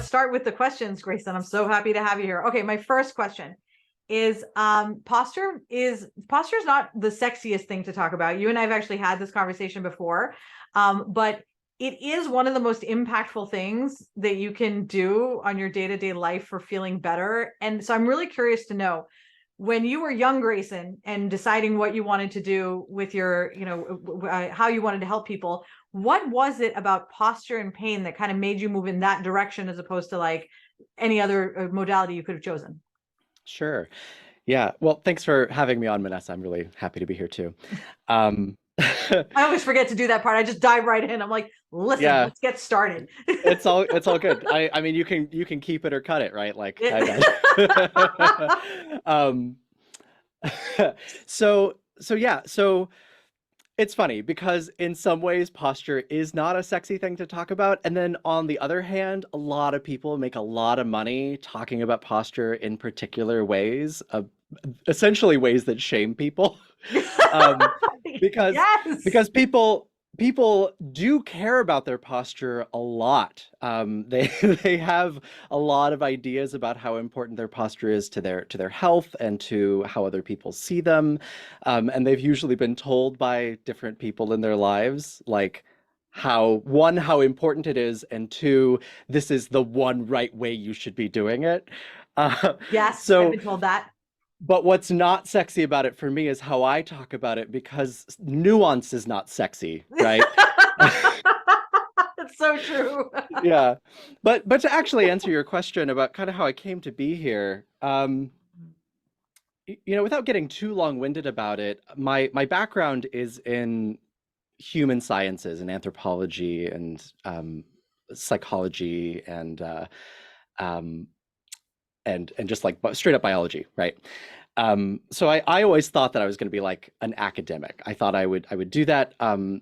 start with the questions, Graeson. I'm so happy to have you here. Okay, my first question is posture is not the sexiest thing to talk about. You and I have actually had this conversation before, but it is one of the most impactful things that you can do on your day-to-day life for feeling better. And so I'm really curious to know, when you were young, Graeson, and deciding what you wanted to do with your, how you wanted to help people, what was it about posture and pain that kind of made you move in that direction as opposed to like any other modality you could have chosen? Sure. Yeah. Well, thanks for having me on, Vanessa. I'm really happy to be here too. Um, I always forget to do that part. I just dive right in. I'm like, listen, yeah, let's get started. it's all good. I mean, you can keep it or cut it, right? Like um, so it's funny because in some ways posture is not a sexy thing to talk about, and then on the other hand, a lot of people make a lot of money talking about posture in particular ways, essentially ways that shame people. um, because Yes. because people do care about their posture a lot. They they have a lot of ideas about how important their posture is to their health and to how other people see them, and they've usually been told by different people in their lives, like how important it is, and two, this is the one right way you should be doing it. Uh, Yes, I've so been told that. but what's not sexy about it for me is how I talk about it, because nuance is not sexy, right? It's so true. Yeah. But to actually answer your question about kind of how I came to be here, without getting too long-winded about it, my background is in human sciences and anthropology and psychology um, and just like straight up biology, right? So I always thought that I was going to be like an academic. I thought I would do that.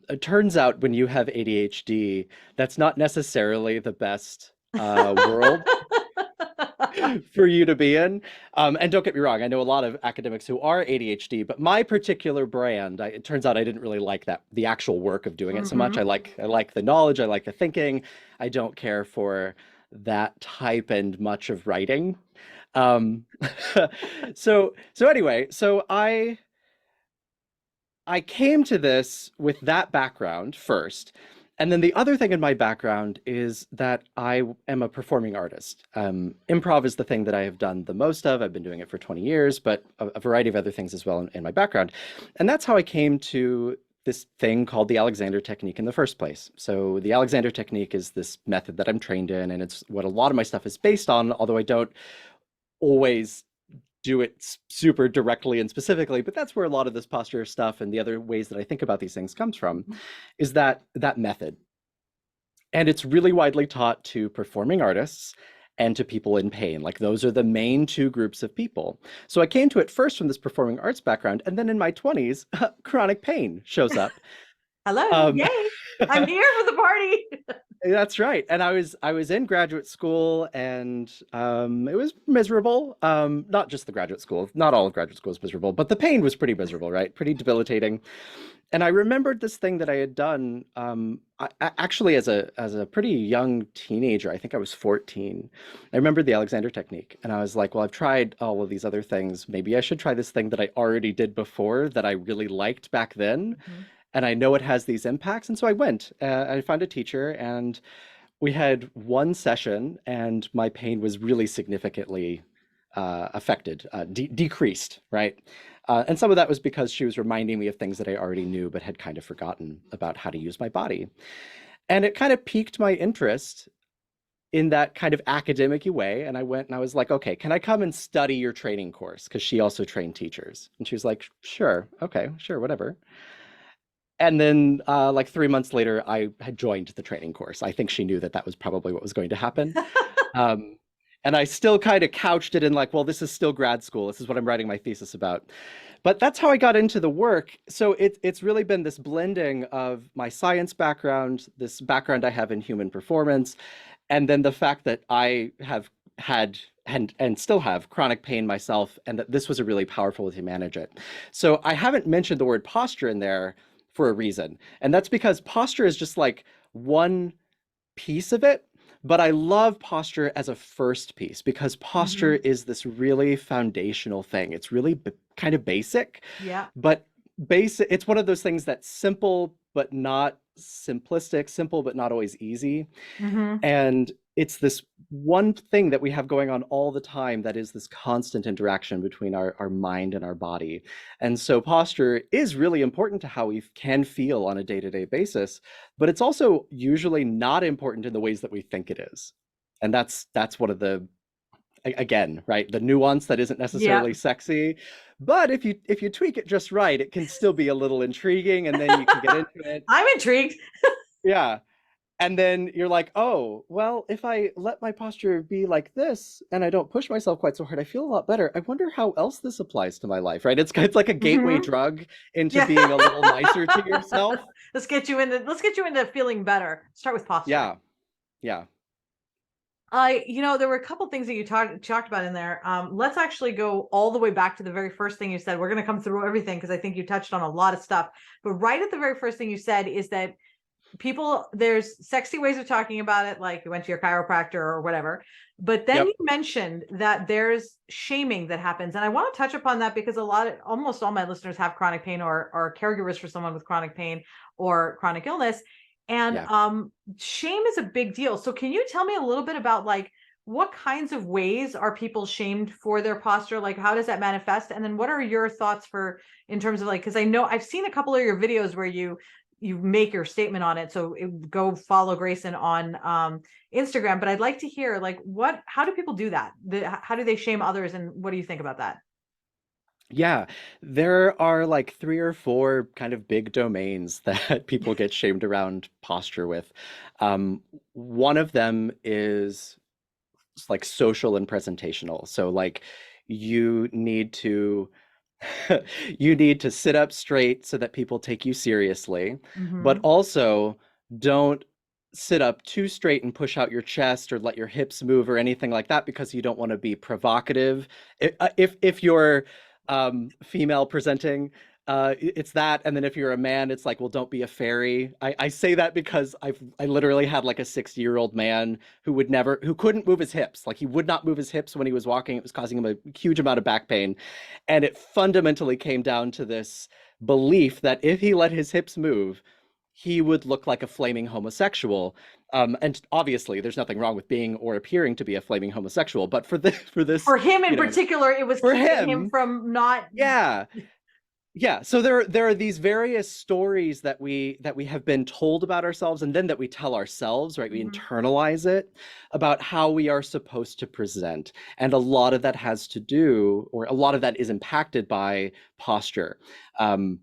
It turns out when you have ADHD, that's not necessarily the best world for you to be in. And don't get me wrong, I know a lot of academics who are ADHD, but my particular brand, it turns out I didn't really like the actual work of doing it so much. Hmm. I like the knowledge, I like the thinking. I don't care for that type and much of writing. Um, so anyway, I came to this with that background first. And then the other thing in my background is that I am a performing artist. Improv is the thing that I have done the most of. I've been doing it for 20 years, but a variety of other things as well in my background. And that's how I came to this thing called the Alexander Technique in the first place. So the Alexander Technique is this method that I'm trained in, and it's what a lot of my stuff is based on, although I don't always do it super directly and specifically, but that's where a lot of this posture stuff and the other ways that I think about these things comes from, is that method. And it's really widely taught to performing artists and to people in pain. Like those are the main two groups of people. So I came to it first from this performing arts background, and then in my 20s, chronic pain shows up. Hello, Um, yay. I'm here for the party. That's right. And I was in graduate school, and it was miserable. Not just the graduate school, not all of graduate school is miserable, but the pain was pretty miserable, right? Pretty debilitating. And I remembered this thing that I had done, actually as a pretty young teenager. I think I was 14. I remembered the Alexander Technique, and I was like, well, I've tried all of these other things. Maybe I should try this thing that I already did before that I really liked back then, Mhm. and I know it has these impacts. And so I went. I found a teacher, and we had one session, and my pain was really significantly affected, decreased, right? And some of that was because she was reminding me of things that I already knew but had kind of forgotten about how to use my body. And it kind of piqued my interest in that kind of academic way. And I went and I was like, okay, can I come and study your training course? Because she also trained teachers. And she was like, sure, okay, sure, whatever. And then, like 3 months later, I had joined the training course. I think she knew that that was probably what was going to happen. Um, and I still kind of couched it in like, well, this is still grad school. This is what I'm writing my thesis about. But that's how I got into the work. So it's really been this blending of my science background, this background I have in human performance, and then the fact that I have had and still have chronic pain myself, and that this was a really powerful way to manage it. So I haven't mentioned the word posture in there for a reason. And that's because posture is just like one piece of it, But I love posture as a first piece because posture Hmm. is this really foundational thing. It's really kind of basic, Yeah. but basic. It's one of those things that's simple but not simplistic, simple but not always easy. Hmm. And it's this one thing that we have going on all the time that is this constant interaction between our mind and our body. And so posture is really important to how we can feel on a day-to-day basis, but it's also usually not important in the ways that we think it is. And that's one of the, again, right, the nuance that isn't Yeah. necessarily sexy. But if you tweak it just right, it can still be a little intriguing, and then you can get into it. I'm intrigued. Yeah. And then you're like, oh, well, if I let my posture be like this and I don't push myself quite so hard, I feel a lot better. I wonder how else this applies to my life, right? It's like a gateway Hmm. drug into Yeah. being a little nicer to yourself. Let's get you into feeling better. Start with posture. Yeah, yeah, There were a couple things that you talked about in there. Let's actually go all the way back to the very first thing you said. We're going to come through everything because I think you touched on a lot of stuff. But right at the very first thing you said is that there's sexy ways of talking about it, like you went to your chiropractor or whatever. But then yep, you mentioned that there's shaming that happens. And I want to touch upon that because almost all my listeners have chronic pain or are caregivers for someone with chronic pain or chronic illness. And yeah. shame is a big deal. So can you tell me a little bit about like what kinds of ways are people shamed for their posture? Like how does that manifest? And then what are your thoughts for in terms of like, because I know I've seen a couple of your videos where you make your statement on it. So go follow Graeson on Instagram. But I'd like to hear like how do people do that? How do they shame others? And what do you think about that? Yeah, there are like three or four kind of big domains that people get shamed around posture with. One of them is like social and presentational. So like you need to you need to sit up straight so that people take you seriously, but Hmm. also don't sit up too straight and push out your chest or let your hips move or anything like that because you don't want to be provocative. If you're female presenting, it's that, and then if you're a man, it's like, well, don't be a fairy. I say that because I literally had like a 60-year-old man who couldn't move his hips. Like he would not move his hips when he was walking. It was causing him a huge amount of back pain. And it fundamentally came down to this belief that if he let his hips move, he would look like a flaming homosexual. And obviously, there's nothing wrong with being or appearing to be a flaming homosexual. But for this, For him in you know, particular, it was for keeping him him, from not. yeah, yeah. So there are these various stories that we have been told about ourselves, and then that we tell ourselves, right? We Mhm. internalize it about how we are supposed to present, and a lot of that has to do, or a lot of that is impacted by posture. Um,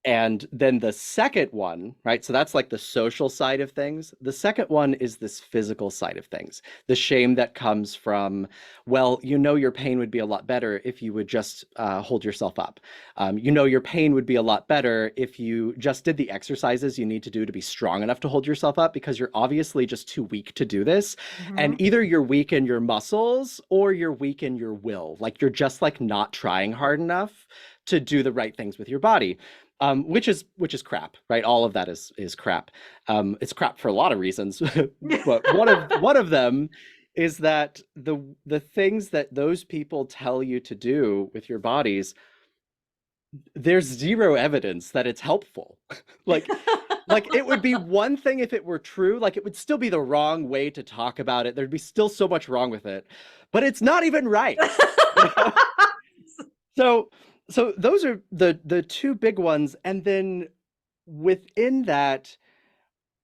and then the second one, right? So that's like the social side of things. The second one is this physical side of things. The shame that comes from, well, your pain would be a lot better if you would just hold yourself up. Your pain would be a lot better if you just did the exercises you need to do to be strong enough to hold yourself up, because you're obviously just too weak to do this. And Mhm. either you're weak in your muscles or you're weak in your will. Like you're just like not trying hard enough to do the right things with your body, which is crap, right? All of that is crap. It's crap for a lot of reasons, but one of them is that the things that those people tell you to do with your bodies, there's zero evidence that it's helpful. like like it would be one thing if it were true, like it would still be the wrong way to talk about it. There'd be still so much wrong with it, but it's not even right. You know? So so those are the two big ones, and then within that,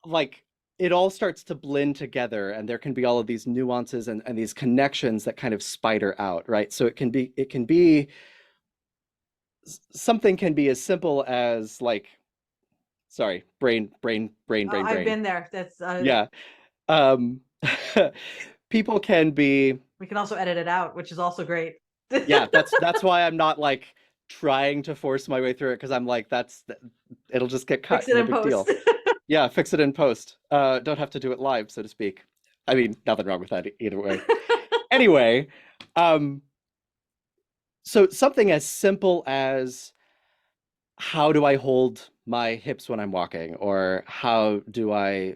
like it all starts to blend together, and there can be all of these nuances and these connections that kind of spider out, right? So it can be something can be as simple as like, sorry, Oh, I've brain. been there. That's Yeah. Um people can be, we can also edit it out, which is also great. yeah, that's why I'm not like trying to force my way through it, because I'm like, it'll just get Fix cut, it no in big post. deal. Yeah, fix it in post. Don't have to do it live, so to speak. I mean, nothing wrong with that either way. Anyway, um, so something as simple as how do I hold my hips when I'm walking? Or how do I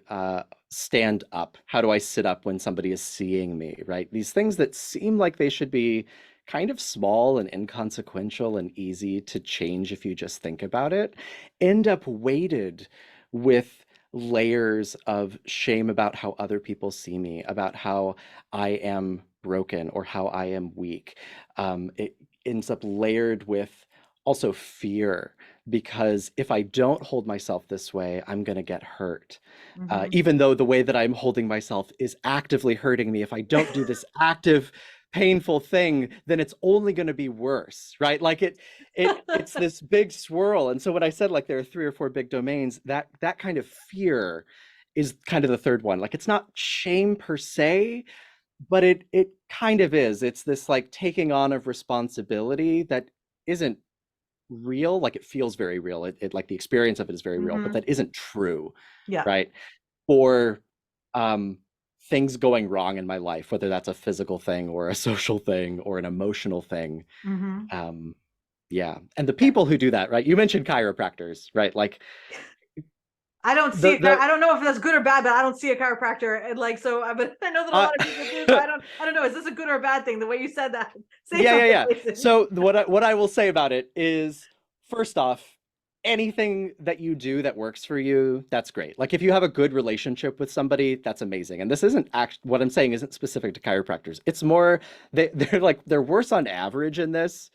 stand up? How do I sit up when somebody is seeing me, right? These things that seem like they should be kind of small and inconsequential and easy to change if you just think about it, end up weighted with layers of shame about how other people see me, about how I am broken or how I am weak. It ends up layered with also fear, because if I don't hold myself this way, I'm going to get hurt. Hmm. Even though the way that I'm holding myself is actively hurting me, if I don't do this active, painful thing, then it's only going to be worse, right? Like it's this big swirl. And so when I said like there are 3 or 4 big domains, that kind of fear is kind of the third one. Like it's not shame per se, but it kind of is. It's this like taking on of responsibility that isn't real. Like it feels very real. It like the experience of it is very real, but Hmm. that isn't true, Yeah. right? Or um, things going wrong in my life, whether that's a physical thing or a social thing or an emotional thing. Hmm. Um, yeah. And the Yeah. people who do that, right? You mentioned chiropractors, right? Like I don't see the I don't know if that's good or bad, but I don't see a chiropractor. And like, so, but I know that a uh, lot of people do. So I don't know. Is this a good or a bad thing? The way you said that. Say yeah, yeah, something, yeah. Graeson. So what I will say about it is, first off, anything that you do that works for you, that's great. Like if you have a good relationship with somebody, that's amazing. And this isn't what I'm saying isn't specific to chiropractors. It's more they're worse on average in this,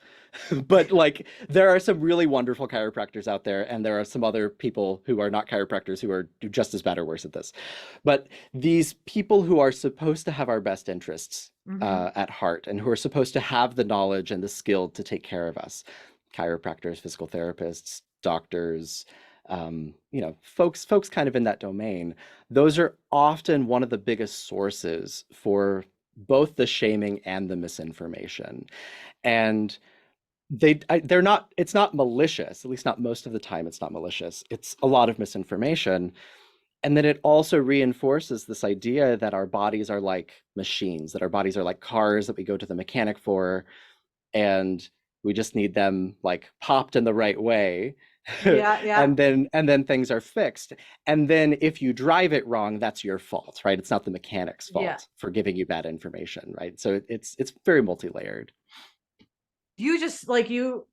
but like there are some really wonderful chiropractors out there, and there are some other people who are not chiropractors who are just as bad or worse at this. But these people who are supposed to have our best interests Hmm. at heart, and who are supposed to have the knowledge and the skill to take care of us, chiropractors, physical therapists, doctors, folks kind of in that domain, those are often one of the biggest sources for both the shaming and the misinformation. And they're not, it's not malicious, at least not most of the time. It's not malicious. It's a lot of misinformation. And then it also reinforces this idea that our bodies are like machines, that our bodies are like cars that we go to the mechanic for, and we just need them like popped in the right way. Yeah. Yeah. And then things are fixed. And then if you drive it wrong, that's your fault, right? It's not the mechanic's Yeah. fault for giving you bad information, right? So it's very multi-layered. You just like you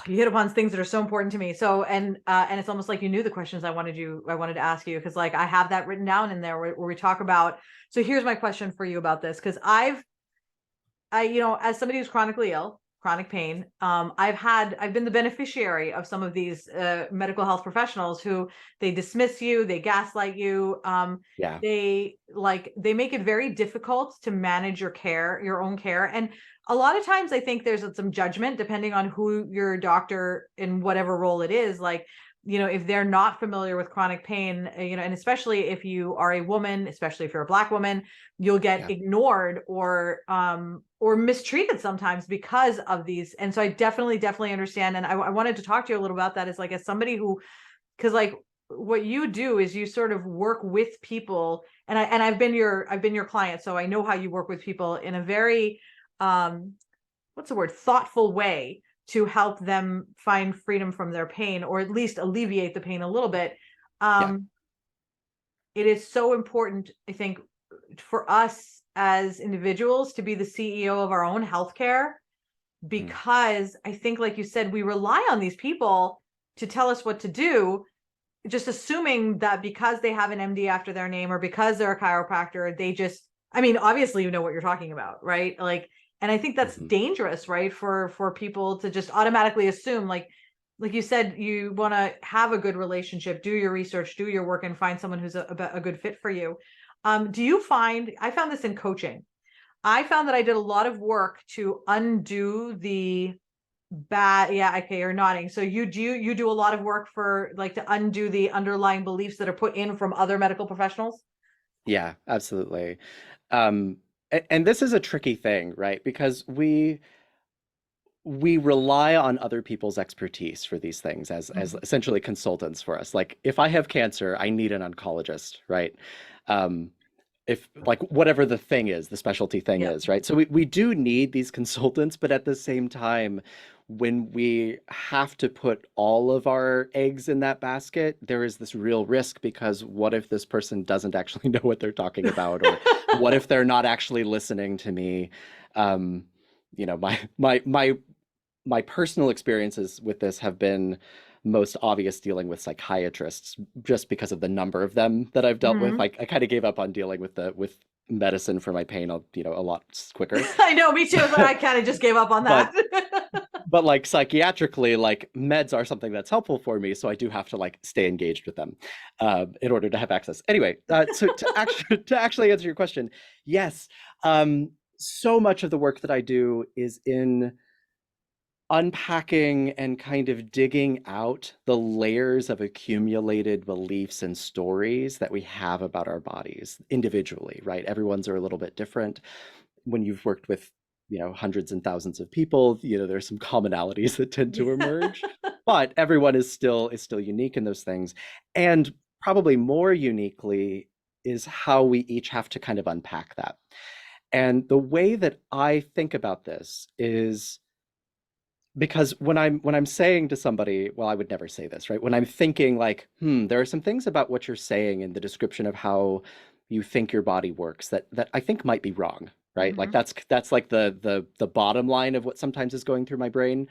hit upon things that are so important to me. So and it's almost like you knew the questions I wanted to ask you, because like I have that written down in there where we talk about. So here's my question for you about this, because as somebody who's chronically ill, chronic pain, I've been the beneficiary of some of these medical health professionals who they dismiss you, they gaslight you, Yeah. they make it very difficult to manage your own care. And a lot of times I think there's some judgment depending on who your doctor in whatever role it is, like, if they're not familiar with chronic pain, and especially if you are a woman, especially if you're a Black woman, you'll get Yeah. ignored or mistreated sometimes because of these. And so I definitely understand. And I wanted to talk to you a little about that, as like, as somebody who, because like what you do is you sort of work with people, and I've been your client, so I know how you work with people in a very what's the word, thoughtful way to help them find freedom from their pain, or at least alleviate the pain a little bit. Yeah. um it is so important, I think, for us as individuals to be the CEO of our own healthcare, Mm. because I think, like you said, we rely on these people to tell us what to do, just assuming that because they have an MD after their name, or because they're a chiropractor, they just, I mean, obviously you know what you're talking about, right? Like, and I think that's Mhm. dangerous, right? For people to just automatically assume, like you said, you want to have a good relationship, do your research, do your work, and find someone who's a good fit for you. Do you find, I found this in coaching, I found that I did a lot of work to undo the bad, yeah, okay, you're nodding. So you do a lot of work for like to undo the underlying beliefs that are put in from other medical professionals? Yeah, absolutely. Um, and this is a tricky thing, right? Because we rely on other people's expertise for these things as Mhm. essentially consultants for us. Like if I have cancer, I need an oncologist, right? Um, if like whatever the thing is, the specialty thing Yeah. is, right? So we do need these consultants, but at the same time, when we have to put all of our eggs in that basket, there is this real risk because what if this person doesn't actually know what they're talking about, or what if they're not actually listening to me? Um, you know, my personal experiences with this have been most obvious dealing with psychiatrists just because of the number of them that I've dealt with. Mhm. I kind of gave up on dealing with the with medicine for my pain, a lot quicker. I know, me too. I kind of just gave up on that. But like psychiatrically, like meds are something that's helpful for me, so I do have to like stay engaged with them in order to have access. Anyway, so to actually answer your question, yes, so much of the work that I do is in unpacking and kind of digging out the layers of accumulated beliefs and stories that we have about our bodies individually, right? Everyone's are a little bit different. When you've worked with, hundreds and thousands of people, there's some commonalities that tend to emerge, but everyone is still unique in those things. And probably more uniquely is how we each have to kind of unpack that. And the way that I think about this is because when I'm saying to somebody, well, I would never say this, right? When I'm thinking like, there are some things about what you're saying in the description of how you think your body works that I think might be wrong, right? Like Mhm. that's like the bottom line of what sometimes is going through my brain.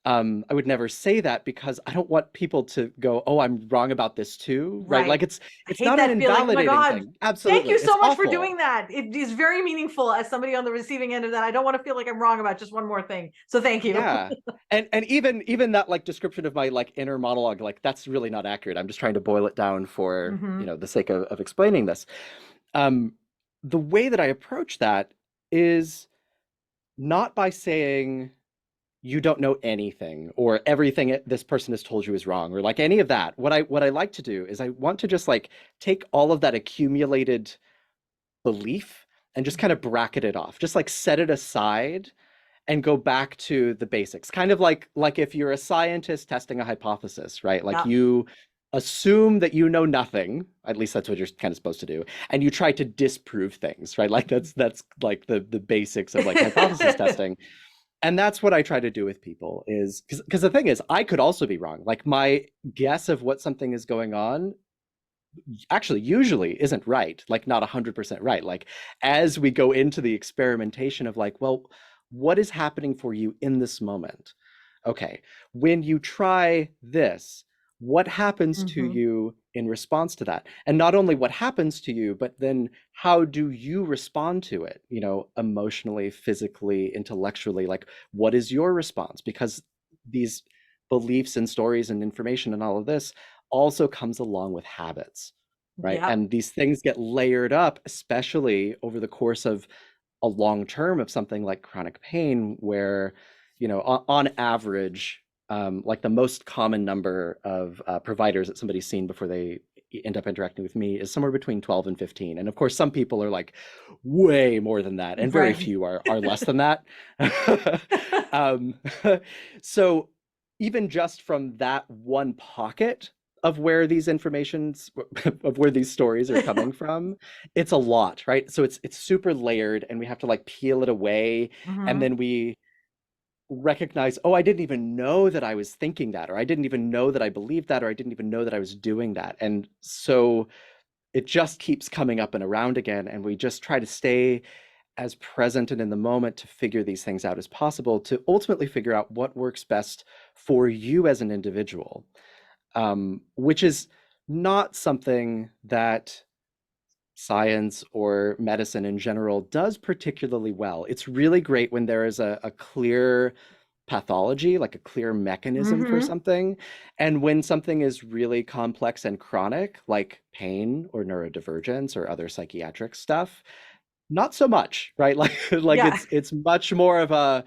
I would never say that because I don't want people to go, oh, I'm wrong about this too, right? Like Right. I it's hate not an that feeling. Oh my invalidating God. thing. Thank Absolutely. you It's so much for awful. doing that. It is very meaningful as somebody on the receiving end of that. I don't want to feel like I'm wrong about just one more thing. So thank you. Yeah. And even that like description of my like inner monologue, like that's really not accurate. I'm just trying to boil it down for, Hmm. the sake of explaining this. Um, the way that I approach that is not by saying you don't know anything or everything this person has told you is wrong or like any of that. What I like to do is I want to just like take all of that accumulated belief and just kind of bracket it off, just like set it aside and go back to the basics. Kind of like if you're a scientist testing a hypothesis, right? Like Yeah. you assume that you know nothing, at least that's what you're kind of supposed to do, and you try to disprove things, right? Like that's like the basics of like hypothesis testing. And that's what I try to do with people is because the thing is, I could also be wrong. Like my guess of what something is going on actually usually isn't right, like not 100% right. Like as we go into the experimentation of like, well, what is happening for you in this moment? Okay, when you try this, what happens to Hmm. you in response to that? And not only what happens to you, but then how do you respond to it? Emotionally, physically, intellectually, like what is your response? Because these beliefs and stories and information and all of this also comes along with habits, right? Yep. And these things get layered up, especially over the course of a long term of something like chronic pain, where, on average, like the most common number of providers that somebody's seen before they end up interacting with me is somewhere between 12 and 15. And of course, some people are like way more than that, and very Right. few are less than that. um, so even just from that one pocket of where these informations of where these stories are coming from, it's a lot, right? So it's super layered and we have to like peel it away, and Hmm. then we recognize, oh, I didn't even know that I was thinking that, or I didn't even know that I believed that, or I didn't even know that I was doing that. And so it just keeps coming up and around again, and we just try to stay as present and in the moment to figure these things out as possible, to ultimately figure out what works best for you as an individual, which is not something that science or medicine in general does particularly well. It's really great when there is a clear pathology, like a clear mechanism for Hmm. something. And when something is really complex and chronic, like pain or neurodivergence or other psychiatric stuff, not so much, right? Like Yeah. it's much more of a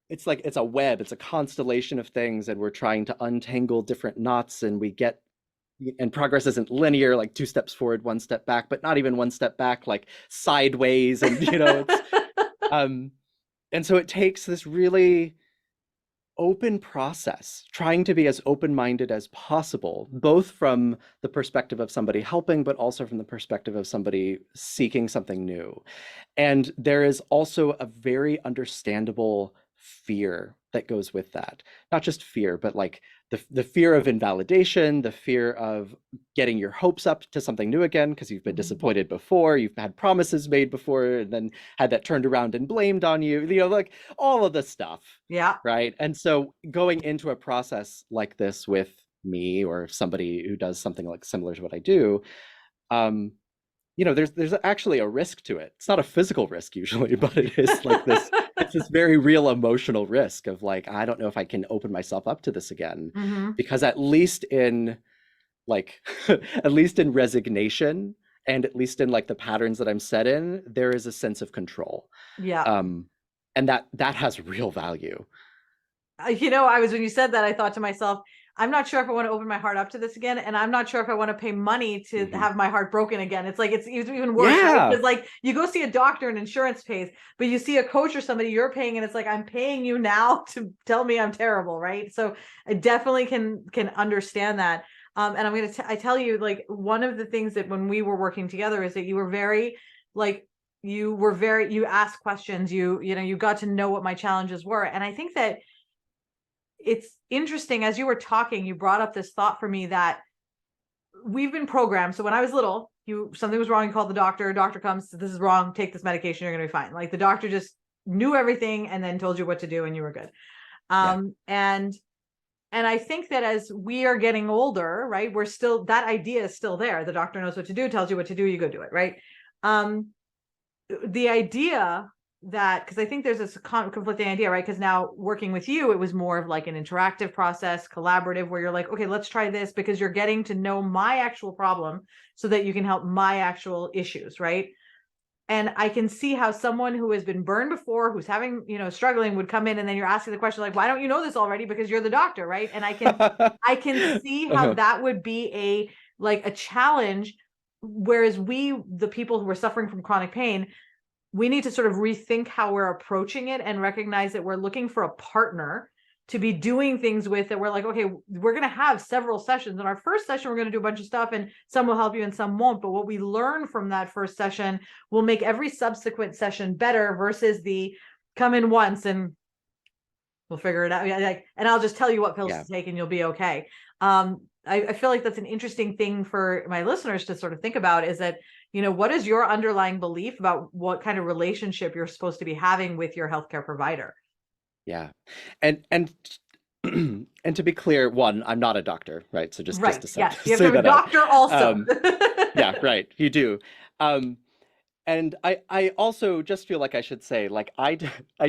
it's like it's a web, it's a constellation of things, and we're trying to untangle different knots, and we get and progress isn't linear, like two steps forward, one step back, but not even one step back, like sideways. And it's um and so it takes this really open process, trying to be as open-minded as possible, both from the perspective of somebody helping, but also from the perspective of somebody seeking something new. And there is also a very understandable fear that goes with that. Not just fear, but like the fear of invalidation, the fear of getting your hopes up to something new again, because you've been Mhm. disappointed before, you've had promises made before, and then had that turned around and blamed on you, like all of the stuff, Yeah. right? And so going into a process like this with me or somebody who does something like similar to what I do, um, there's actually a risk to it. It's not a physical risk usually, but it is like this, it's this very real emotional risk of like, I don't know if I can open myself up to this again. Hmm. Because at least in like, at least in resignation and at least in like the patterns that I'm set in, there is a sense of control. Yeah. Um, and that has real value. When you said that, I thought to myself, I'm not sure if I want to open my heart up to this again, and I'm not sure if I want to pay money to Mhm. have my heart broken again. It's like it's even worse, right? Yeah. Because like you go see a doctor and insurance pays, but you see a coach or somebody you're paying, and it's like I'm paying you now to tell me I'm terrible, right? So I definitely can understand that. And I tell you, like one of the things that when we were working together is that you were very like you asked questions, you got to know what my challenges were, and I think that it's interesting as you were talking, you brought up this thought for me that we've been programmed. So when I was little, something was wrong, you called the doctor comes, this is wrong, take this medication, you're gonna be fine. Like the doctor just knew everything and then told you what to do and you were good. Yeah. And I think that as we are getting older, right, we're still, that idea is still there. The doctor knows what to do, tells you what to do, you go do it, right? The idea that, because I think there's this conflicting idea, right? Because now working with you, it was more of like an interactive process, collaborative, where you're like, okay, let's try this because you're getting to know my actual problem so that you can help my actual issues, right? And I can see how someone who has been burned before, who's having, struggling, would come in and then you're asking the question like, why don't you know this already? Because you're the doctor, right? And I can see how Uh-huh. that would be a challenge. Whereas the people who are suffering from chronic pain, we need to sort of rethink how we're approaching it and recognize that we're looking for a partner to be doing things with, that we're like, okay, we're going to have several sessions. In our first session, we're going to do a bunch of stuff and some will help you and some won't. But what we learn from that first session will make every subsequent session better versus the come in once and we'll figure it out. And I'll just tell you what pills Yeah. to take and you'll be okay. I feel like that's an interesting thing for my listeners to sort of think about, is that, what is your underlying belief about what kind of relationship you're supposed to be having with your healthcare provider? Yeah. And and to be clear, one, I'm not a doctor, right? So just Right. to set, Yes. You have to say have a that out. doctor also. Um, yeah, right. You do. Um, and I also just feel like I should say, like, I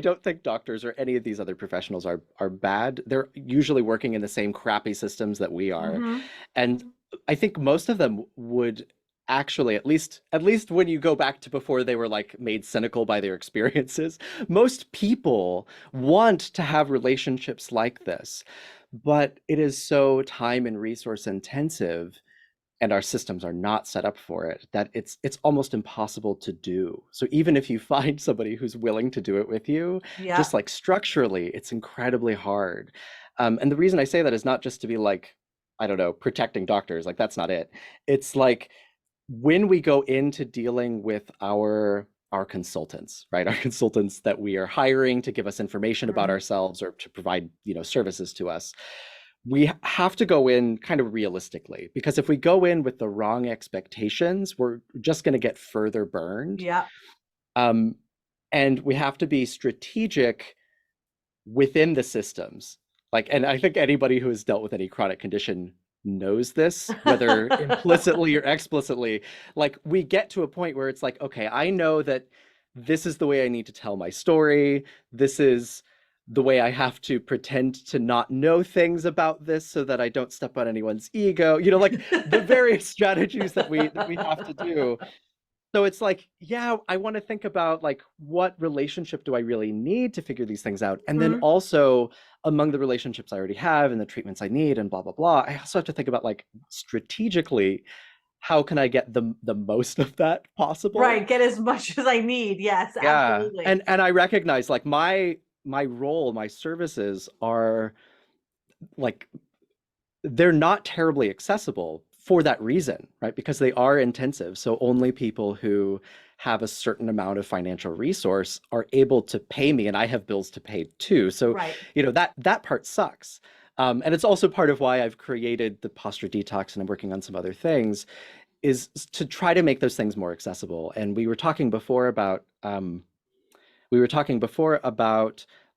don't think doctors or any of these other professionals are bad. They're usually working in the same crappy systems that we are. Hmm. And I think most of them would actually, at least when you go back to before they were like made cynical by their experiences, most people want to have relationships like this. But it is so time and resource intensive, and our systems are not set up for it, that it's almost impossible to do. So even if you find somebody who's willing to do it with you, Yeah. just like structurally, it's incredibly hard. And the reason I say that is not just to be like, I don't know, protecting doctors, like that's not it. It's like when we go into dealing with our consultants, right? Our consultants that we are hiring to give us information about Mhm. ourselves or to provide, services to us, we have to go in kind of realistically, because if we go in with the wrong expectations, we're just going to get further burned. Yeah. Um, and we have to be strategic within the systems. Like, and I think anybody who has dealt with any chronic condition knows this, whether implicitly or explicitly. Like, we get to a point where it's like, okay, I know that this is the way I need to tell my story. This is the way I have to pretend to not know things about this so that I don't step on anyone's ego. Like the various strategies that we have to do. So it's like, yeah, I want to think about like what relationship do I really need to figure these things out? And then Mhm. also among the relationships I already have and the treatments I need and blah, blah, blah, I also have to think about like strategically, how can I get the most of that possible? Right. Get as much as I need. Yes, Yeah. absolutely. And I recognize like my role, my services are like they're not terribly accessible for that reason, right? Because they are intensive. So only people who have a certain amount of financial resource are able to pay me, and I have bills to pay too. So, Right. that part sucks. And it's also part of why I've created the posture detox and I'm working on some other things, is to try to make those things more accessible. And we were talking before about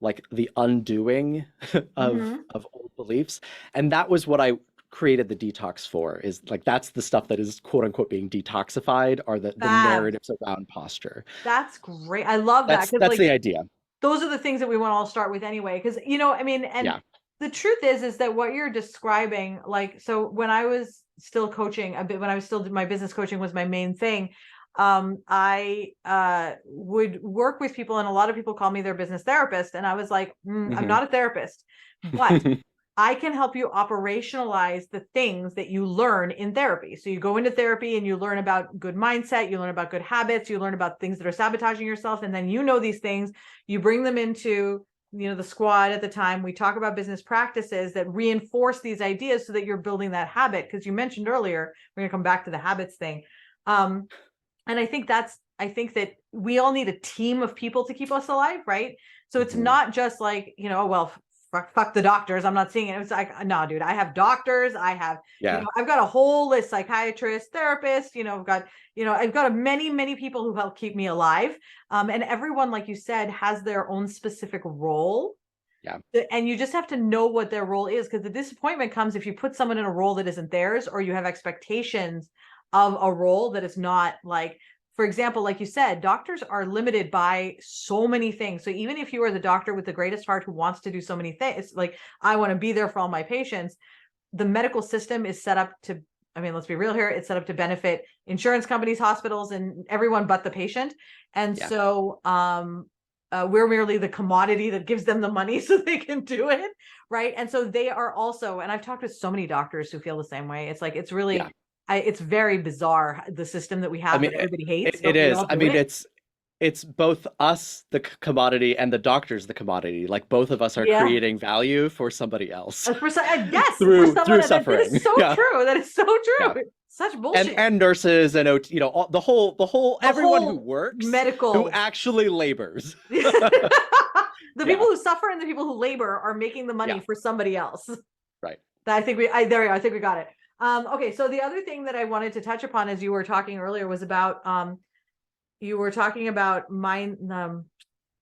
like the undoing Hmm. of old beliefs, and that was what I created the detox for, is like that's the stuff that is quote unquote being detoxified, are the Fab. narratives around posture. That's great. I love that, because That's like the idea. those are the things that we want to all start with anyway. Because I mean, and Yeah. the truth is that what you're describing, like, so when I was still coaching a bit, when I was still my business coaching was my main thing. I would work with people, and a lot of people call me their business therapist, and I was like, I'm Hmm. not a therapist, but I can help you operationalize the things that you learn in therapy. So you go into therapy and you learn about good mindset, you learn about good habits, you learn about things that are sabotaging yourself. And then these things, you bring them into the squad at the time. We talk about business practices that reinforce these ideas so that you're building that habit. Because you mentioned earlier, we're going to come back to the habits thing. And I think that we all need a team of people to keep us alive, right? So it's Hmm. not just like, well, fuck the doctors, I'm not seeing it. It's like, no, dude, I have doctors, I have, Yeah. I've got a whole list, psychiatrists, therapists, I've got many people who help keep me alive. And everyone, like you said, has their own specific role. Yeah. And you just have to know what their role is, because the disappointment comes if you put someone in a role that isn't theirs, or you have expectations of a role that is not, like, for example, like you said, doctors are limited by so many things. So even if you are the doctor with the greatest heart who wants to do so many things, like, I want to be there for all my patients, the medical system is set up to, I mean, let's be real here, it's set up to benefit insurance companies, hospitals, and everyone but the patient. And Yeah. so we're merely the commodity that gives them the money so they can do it, right? And so they are also, and I've talked with so many doctors who feel the same way. It's like, it's Yeah. really, it's very bizarre, the system that we I have mean, that everybody hates, it but we is. all I do mean, it. it's both us, the commodity, and the doctors, the commodity. Like both of us are Yeah. creating value for somebody else Yes, for through someone, that suffering. is so Yeah. true. That is so Yeah. true. Such bullshit. And nurses and the whole The everyone who whole works, who medical, actually labors. the Yeah. people who suffer and the people who labor are making the money Yeah. for somebody else. Right. There we go. I think we got it. Okay. So the other thing that I wanted to touch upon as you were talking earlier was about, you were talking about mind.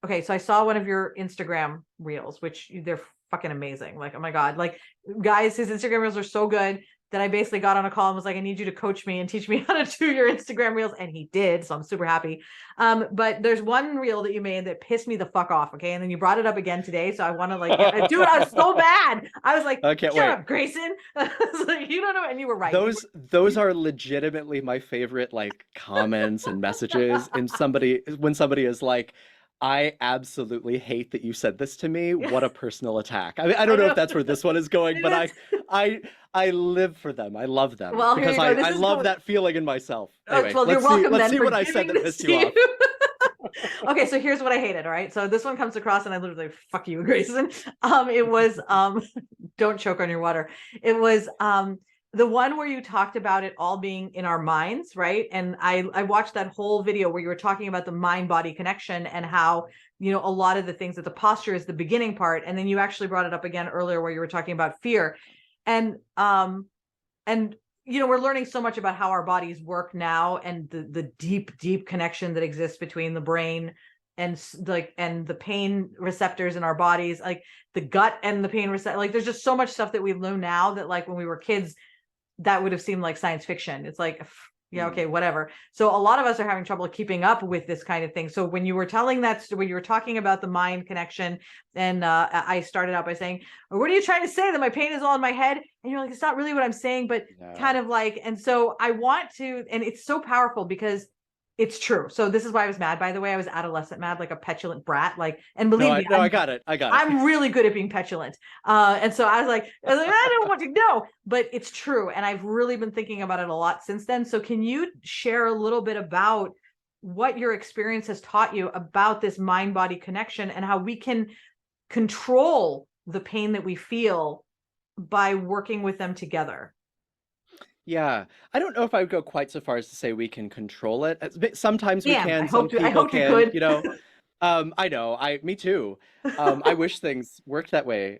Okay. So I saw one of your Instagram reels, which they're fucking amazing. Like, oh my God, like, guys, his Instagram reels are so good that I basically got on a call and was like, I need you to coach me and teach me how to do your Instagram reels. And he did. So I'm super happy. But there's one reel that you made that pissed me the fuck off. Okay. And then you brought it up again today. So I want to, like, dude, I was so bad. I was like, I can't shut wait. up, Graeson. I was like, you don't know. And you were right. Those are legitimately my favorite like comments and messages in somebody when somebody is like, I absolutely hate that you said this to me. What a personal attack. I mean, I I don't know if know. that's where this one is going, but It is. I live for them. I love them Well, here because you go. This I is love going. that feeling in myself. Oh, Anyway, well, you're welcome let's then see for what I said giving that this pissed to you you. off. Okay, so here's what I hated. All right, so this one comes across, and I literally, fuck you, Grayson. It was don't choke on your water. It was the one where you talked about it all being in our minds, right? And I watched that whole video where you were talking about the mind body connection and how, a lot of the things that the posture is the beginning part, and then you actually brought it up again earlier where you were talking about fear, and and we're learning so much about how our bodies work now, and the deep connection that exists between the brain and and the pain receptors in our bodies, like the gut and the pain receptor. Like, there's just so much stuff that we know now that, like, when we were kids, that would have seemed like science fiction. It's like, yeah, Mm. okay, whatever. So a lot of us are having trouble keeping up with this kind of thing. So when you were when you were talking about the mind connection, and I started out by saying, what are you trying to say, that my pain is all in my head? And you're like, it's not really what I'm saying, but kind No. of like, and so I want to, and it's so powerful because it's true. So this is why I was mad, by the way. I was adolescent mad, like a petulant brat. Like, and No, believe me, I got it. I got it. I'm really good at being petulant. And so I don't want to know, but it's true. And I've really been thinking about it a lot since then. So can you share a little bit about what your experience has taught you about this mind body connection, and how we can control the pain that we feel by working with them together. Yeah, I don't know if I would go quite so far as to say we can control it. Sometimes we Damn, can, some I people hoped you can, could. I know, me too. I wish things worked that way.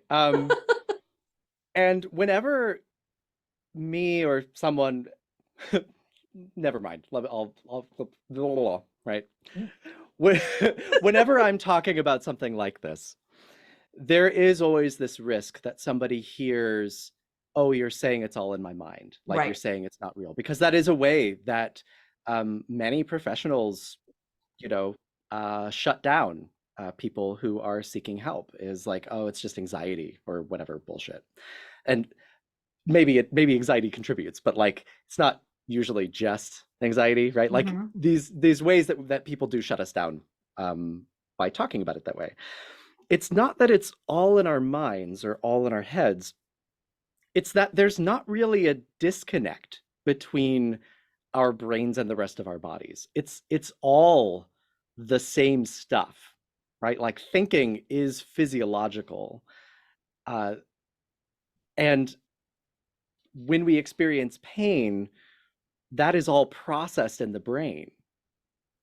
And whenever me or someone, never mind, right? When- Whenever I'm talking about something like this, there is always this risk that somebody hears, oh, you're saying it's all in my mind, like you're Right. saying it's not real, because that is a way that many professionals, you know, shut down people who are seeking help, is like, oh, it's just anxiety or whatever bullshit. And maybe anxiety contributes, but like it's not usually just anxiety, right? Like Mm-hmm. these ways that people do shut us down by talking about it that way. It's not that it's all in our minds or all in our heads. It's that there's not really a disconnect between our brains and the rest of our bodies. It's all the same stuff, right? Like thinking is physiological. Uh, and when we experience pain, that is all processed in the brain,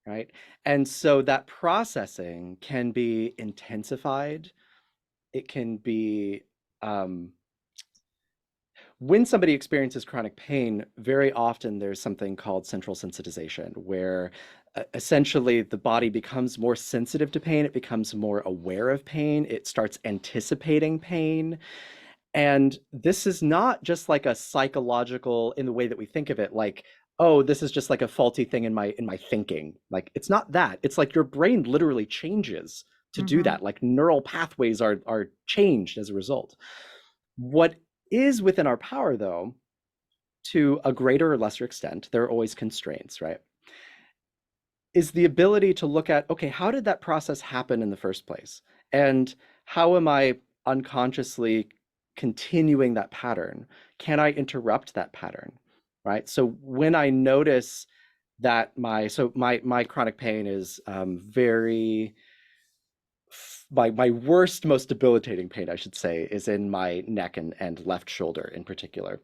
right? And so that processing can be intensified. It can be when somebody experiences chronic pain, very often there's something called central sensitization, where essentially the body becomes more sensitive to pain. It becomes more aware of pain. It starts anticipating pain. And this is not just like a psychological in the way that we think of it, like, oh, this is just like a faulty thing in my thinking. Like it's not that. It's like your brain literally changes to do Mm-hmm. that. Like neural pathways are changed as a result. What is within our power, though, to a greater or lesser extent, there are always constraints, right? Is the ability to look at, okay, how did that process happen in the first place? And how am I unconsciously continuing that pattern? Can I interrupt that pattern? Right? So when I notice that my chronic pain is very my worst, most debilitating pain, I should say, is in my neck and left shoulder in particular.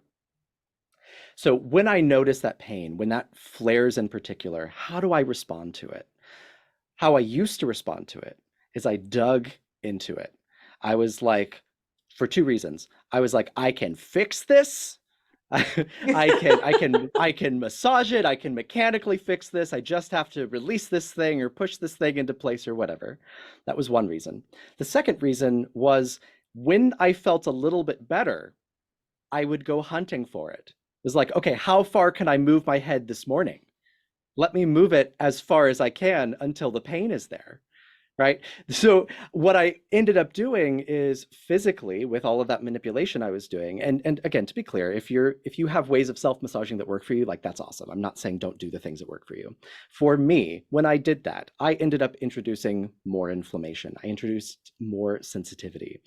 So when I notice that pain, when that flares in particular, how do I respond to it? How I used to respond to it is I dug into it. I was like, for two reasons. I was like, I can fix this. I can massage it. I can mechanically fix this. I just have to release this thing or push this thing into place or whatever. That was one reason. The second reason was when I felt a little bit better, I would go hunting for it. It was like, okay, how far can I move my head this morning? Let me move it as far as I can until the pain is there, right? So what I ended up doing is physically, with all of that manipulation I was doing, and again, to be clear, if you have ways of self-massaging that work for you, like that's awesome. I'm not saying don't do the things that work for you. For me, when I did that, I ended up introducing more inflammation. I introduced more sensitivity.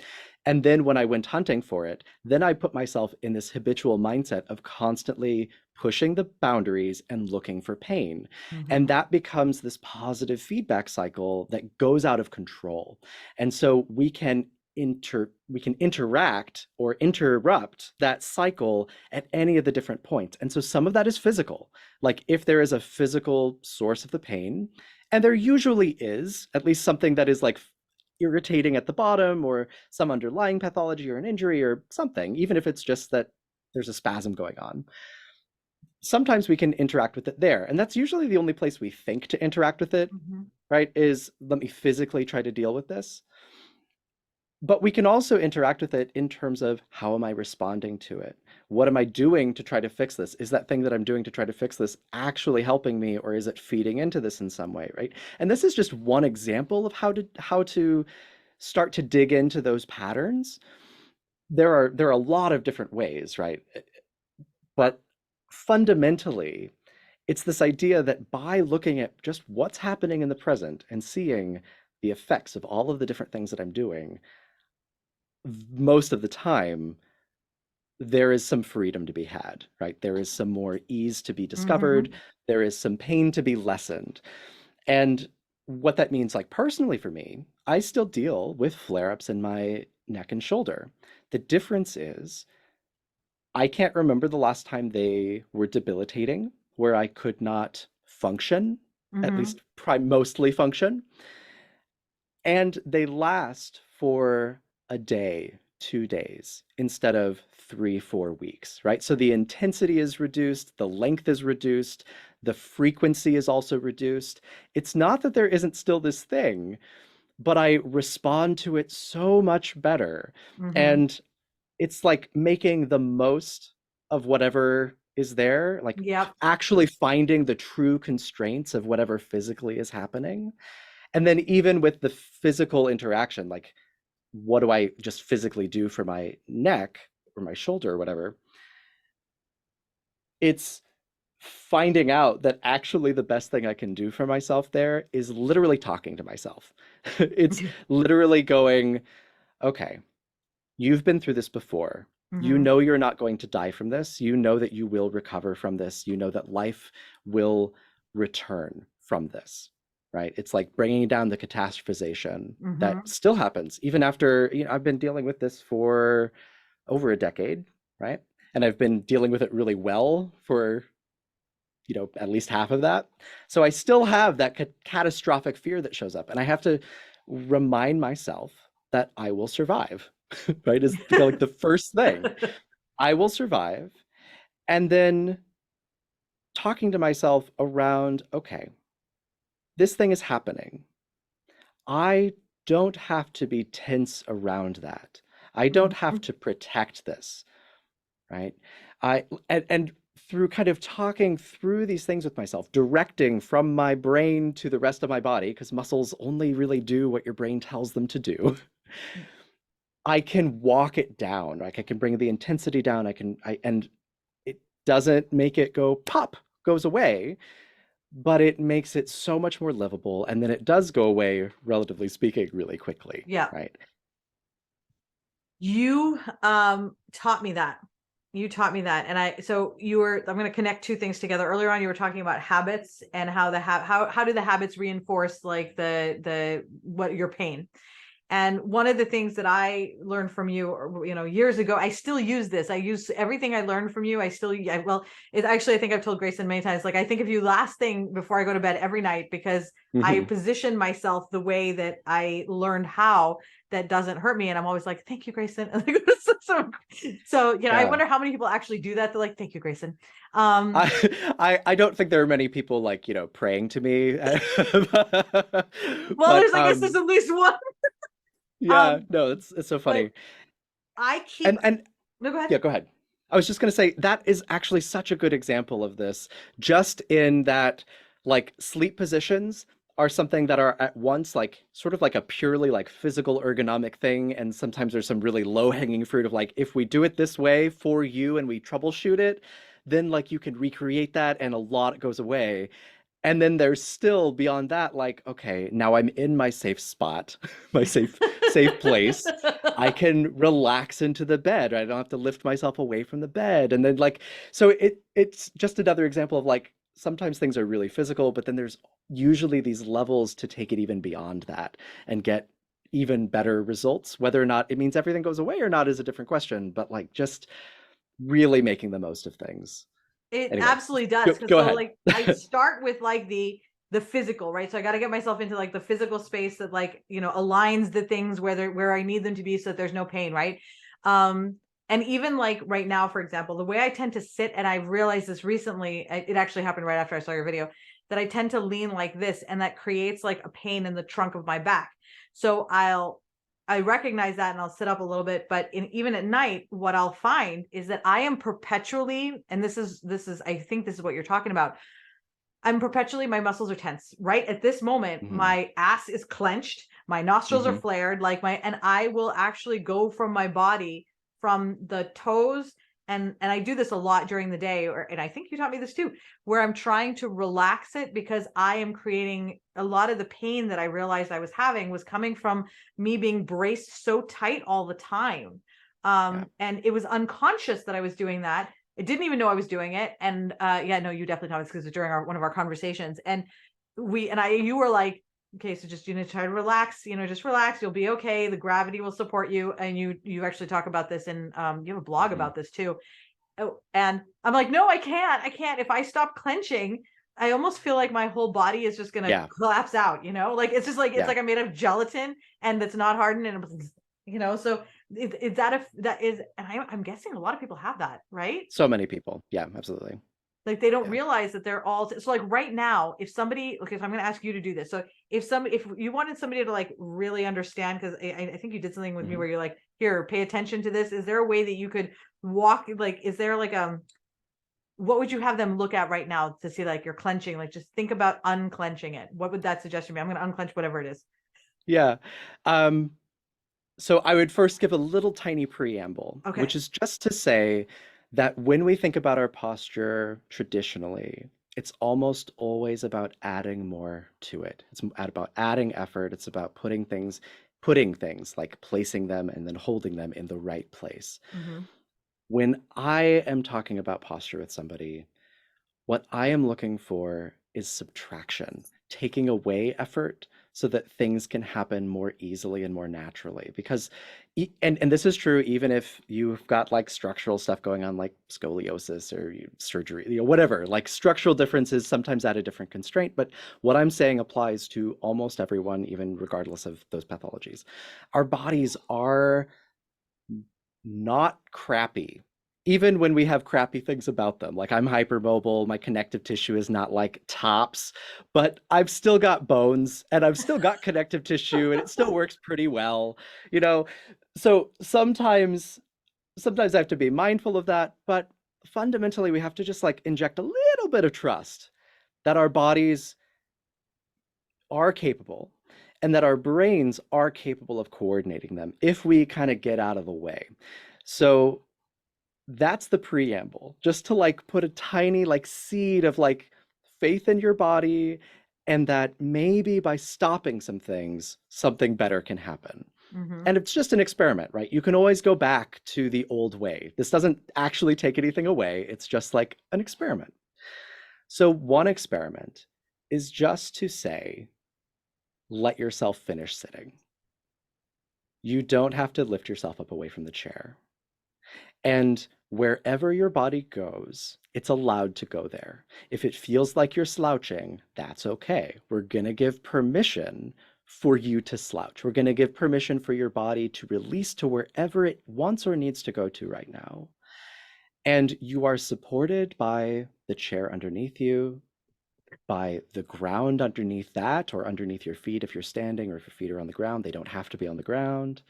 And then when I went hunting for it, then I put myself in this habitual mindset of constantly pushing the boundaries and looking for pain. And Mm-hmm. that becomes this positive feedback cycle that goes out of control. And so we can interact or interrupt that cycle at any of the different points. And so some of that is physical. Like if there is a physical source of the pain, and there usually is, at least something that is like irritating at the bottom or some underlying pathology or an injury or something, even if it's just that there's a spasm going on, sometimes we can interact with it there. And that's usually the only place we think to interact with it, Mm-hmm. right? Is let me physically try to deal with this. But we can also interact with it in terms of how am I responding to it? What am I doing to try to fix this? Is that thing that I'm doing to try to fix this actually helping me, or is it feeding into this in some way, right? And this is just one example of how to start to dig into those patterns. There are a lot of different ways, right? But fundamentally, it's this idea that by looking at just what's happening in the present and seeing the effects of all of the different things that I'm doing, most of the time, there is some freedom to be had, right? There is some more ease to be Mm-hmm. discovered. There is some pain to be lessened. And what that means, like personally for me, I still deal with flare-ups in my neck and shoulder. The difference is I can't remember the last time they were debilitating, where I could not function, at Mm-hmm. least mostly function. And they last for a day, 2 days, instead of 3, 4 weeks, right? So the intensity is reduced, the length is reduced, the frequency is also reduced. It's not that there isn't still this thing, but I respond to it so much better. Mm-hmm. And it's like making the most of whatever is there, like Yep. actually finding the true constraints of whatever physically is happening. And then even with the physical interaction, like what do I just physically do for my neck or my shoulder or whatever? It's finding out that actually the best thing I can do for myself there is literally talking to myself. It's literally going, okay, you've been through this before. You Mm-hmm. know you're not going to die from this. You know that you will recover from this. You know that life will return from this, right? It's like bringing down the catastrophization that Mm-hmm. still happens even after, I've been dealing with this for over a decade, right? And I've been dealing with it really well for, at least half of that. So I still have that catastrophic fear that shows up. And I have to remind myself that I will survive, right? Is like the first thing. I will survive. And then talking to myself around, okay, this thing is happening. I don't have to be tense around that. I don't have Mm-hmm. to protect this, right? And through kind of talking through these things with myself, directing from my brain to the rest of my body, because muscles only really do what your brain tells them to do. I can walk it down. Like I can bring the intensity down. And it doesn't make it go pop, goes away, but it makes it so much more livable. And then it does go away, relatively speaking, really quickly, Yeah. right? You taught me that. You taught me that. And I'm going to connect two things together. Earlier on, you were talking about habits and how how do the habits reinforce like the what your pain. And one of the things that I learned from you, years ago, I still use this. I use everything I learned from you. It actually, I think I've told Graeson many times, like, I think of you last thing before I go to bed every night, because I Mhm. position myself the way that I learned how, that doesn't hurt me. And I'm always like, thank you, Graeson. I Yeah. wonder how many people actually do that. They're like, thank you, Graeson. I don't think there are many people like, praying to me. Well, But I guess there's at least one. yeah, Um, no, it's so but funny. I keep, And no, go ahead. yeah, go ahead. I was just going to say that is actually such a good example of this, just in that like sleep positions are something that are at once like sort of like a purely like physical ergonomic thing, and sometimes there's some really low-hanging fruit of like if we do it this way for you and we troubleshoot it, then like you can recreate that and a lot goes away. And then there's still beyond that, like, okay, now I'm in my safe spot, my safe place. I can relax into the bed, right? I don't have to lift myself away from the bed. And then like, so it's just another example of like sometimes things are really physical, but then there's usually these levels to take it even beyond that and get even better results. Whether or not it means everything goes away or not is a different question, but like just really making the most of things. It Anyway, absolutely does. go, Because go so ahead. like I start with like the physical, right? So I got to get myself into like the physical space that like, aligns the things where I need them to be so that there's no pain, right? Um, and even like right now, for example, the way I tend to sit, and I've realized this recently, it actually happened right after I saw your video, that I tend to lean like this, and that creates like a pain in the trunk of my back. So I recognize that and I'll sit up a little bit, but even at night, what I'll find is that I am perpetually, and I think this is what you're talking about. My muscles are tense, right? At this moment, Mhm, my ass is clenched, my nostrils are mhm. flared, and I will actually go from my body, from the toes. And I do this a lot during the day, and I think you taught me this too, where I'm trying to relax it, because I am creating a lot of the pain that I realized I was having was coming from me being braced so tight all the time. Yeah. And it was unconscious that I was doing that. I didn't even know I was doing it. And yeah, no, you definitely taught us, because it's during one of our conversations. And you were like, Okay, so just, try to relax, just relax. You'll be okay. The gravity will support you. And you actually talk about this in, you have a blog Mhm. about this too. Oh, and I'm like, no, I can't. I can't. If I stop clenching, I almost feel like my whole body is just gonna Yeah, collapse out, Like it's just like it's yeah. like I'm made of gelatin and that's not hardened and so is that if that is and I'm guessing a lot of people have that, right? So many people. Yeah, absolutely. Like they don't Yeah. realize that they're all so like right now, if somebody okay, so I'm gonna ask you to do this. So if you wanted somebody to like really understand, because I think you did something with me Mhm. where you're like, here, pay attention to this. Is there a way that you could walk like is there like what would you have them look at right now to see like you're clenching? Like just think about unclenching it. What would that suggestion be? I'm gonna unclench whatever it is. Yeah. Um, so I would first give a little tiny preamble, Okay. which is just to say that when we think about our posture traditionally, it's almost always about adding more to it. It's about adding effort. It's about putting things like placing them and then holding them in the right place. Mm-hmm. When I am talking about posture with somebody, what I am looking for is subtraction, taking away effort so that things can happen more easily and more naturally. Because, and this is true even if you've got like structural stuff going on, like scoliosis or surgery, whatever, like structural differences sometimes add a different constraint. But what I'm saying applies to almost everyone, even regardless of those pathologies. Our bodies are not crappy. Even when we have crappy things about them, like I'm hypermobile, my connective tissue is not like tops, but I've still got bones and I've still got connective tissue and it still works pretty well, you know? So sometimes I have to be mindful of that, but fundamentally we have to just like inject a little bit of trust that our bodies are capable and that our brains are capable of coordinating them if we kind of get out of the way. So that's the preamble, just to like put a tiny like seed of like faith in your body and that maybe by stopping some things, something better can happen. Mm-hmm. And it's just an experiment, right? You can always go back to the old way. This doesn't actually take anything away. It's just like an experiment. So one experiment is just to say, let yourself finish sitting. You don't have to lift yourself up away from the chair. And wherever your body goes, it's allowed to go there. If it feels like you're slouching, that's okay. We're going to give permission for you to slouch. We're going to give permission for your body to release to wherever it wants or needs to go to right now. And you are supported by the chair underneath you, by the ground underneath that, or underneath your feet if you're standing, or if your feet are on the ground, they don't have to be on the ground.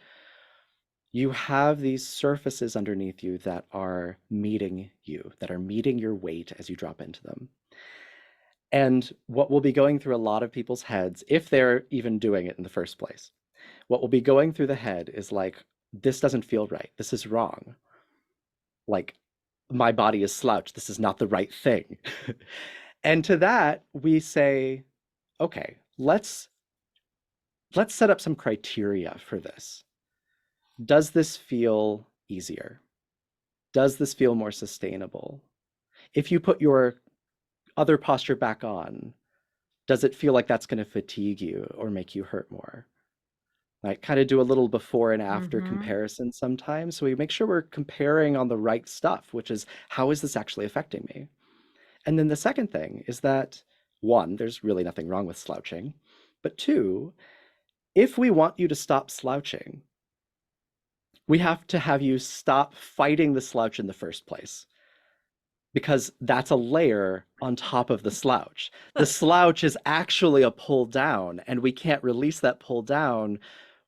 You have these surfaces underneath you that are meeting you, that are meeting your weight as you drop into them. And what will be going through a lot of people's heads, if they're even doing it in the first place, what will be going through the head is like, this doesn't feel right. This is wrong. Like, my body is slouched. This is not the right thing. And to that, we say, okay, let's set up some criteria for this. Does this feel easier? Does this feel more sustainable? If you put your other posture back on, does it feel like that's going to fatigue you or make you hurt more? Like kind of do a little before and after Mm-hmm. comparison sometimes. So we make sure we're comparing on the right stuff, which is how is this actually affecting me? And then the second thing is that one, there's really nothing wrong with slouching. But two, if we want you to stop slouching, we have to have you stop fighting the slouch in the first place, because that's a layer on top of the slouch. The slouch is actually a pull down, and we can't release that pull down